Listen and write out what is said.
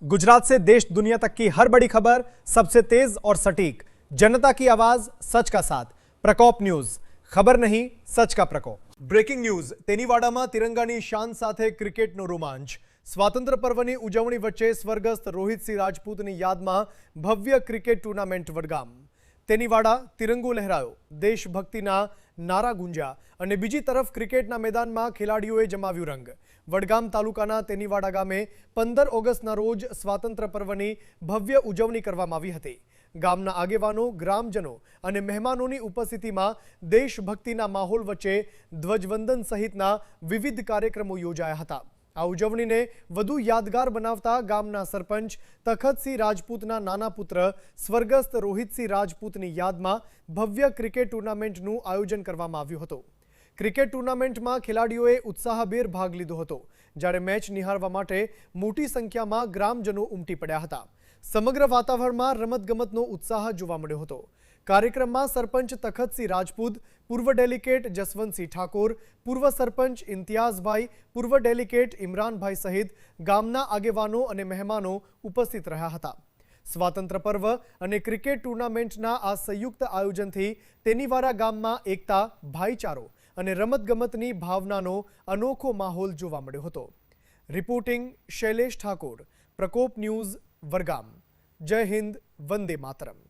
गुजरात से देश दुनिया तक की हर बड़ी खबर सबसे तेज और सटीक, जनता की आवाज, सच का साथ। प्रकोप न्यूज, खबर नहीं सच का प्रकोप। Breaking news. તેનીવાડામાં તિરંગાની શાન સાથે ક્રિકેટનો રોમાંચ। સ્વાતંત્ર્ય પર્વની ઉજવણી વચ્ચે સ્વર્ગસ્થ રોહિતસિંહ રાજપૂતની યાદમાં ભવ્ય ક્રિકેટ ટુર્નામેન્ટ વડગામ। તેનીવાડા તિરંગો લહેરાયો, દેશભક્તિના નારા ગુંજ્યા અને બીજી તરફ ક્રિકેટના મેદાનમાં ખેલાડીઓએ જમાવ્યું રંગ। વડગામ તાલુકાના તેનીવાડા ગામે 15 ઓગસ્ટના રોજ સ્વાતંત્ર્ય પર્વની ભવ્ય ઉજવણી કરવામાં આવી હતી। ગામના આગેવાનો, ગ્રામજનો અને મહેમાનોની ઉપસ્થિતિમાં દેશભક્તિના માહોલ વચ્ચે ધ્વજવંદન સહિતના વિવિધ કાર્યક્રમો યોજાયા હતા। આ ઉજવણીને વધુ યાદગાર બનાવતા ગામના સરપંચ તખતસિંહ રાજપૂતના નાના પુત્ર સ્વર્ગસ્થ રોહિતસિંહ રાજપૂતની યાદમાં ભવ્ય ક્રિકેટ ટુર્નામેન્ટનું આયોજન કરવામાં આવ્યું હતું। ક્રિકેટ ટુર્નામેન્ટમાં ખેલાડીઓએ ઉત્સાહભેર ભાગ લીધો હતો, જ્યારે મેચ નિહાળવા માટે મોટી સંખ્યામાં ગ્રામજનો ઉમટી પડ્યા હતા। સમગ્ર વાતાવરણમાં રમતગમતનો ઉત્સાહ જોવા મળ્યો હતો। કાર્યક્રમમાં સરપંચ તખતસિંહ રાજપૂત, પૂર્વ ડેલિગેટ જસવંતસિંહ ઠાકોર, પૂર્વ સરપંચ ઇમ્તિયાઝભાઈ, પૂર્વ ડેલિગેટ ઇમરાનભાઈ સહિત ગામના આગેવાનો અને મહેમાનો ઉપસ્થિત રહ્યા હતા। સ્વાતંત્ર્ય પર્વ અને ક્રિકેટ ટુર્નામેન્ટના આ સંયુક્ત આયોજનથી તેનીવાડા ગામમાં એકતા, ભાઈચારો અને રમતગમતની ભાવનાનો અનોખો માહોલ જોવા મળ્યો હતો। રિપોર્ટિંગ શૈલેષ ઠાકોર, પ્રકોપ ન્યૂઝ, વડગામ। જય હિન્દ, વંદે માતરમ।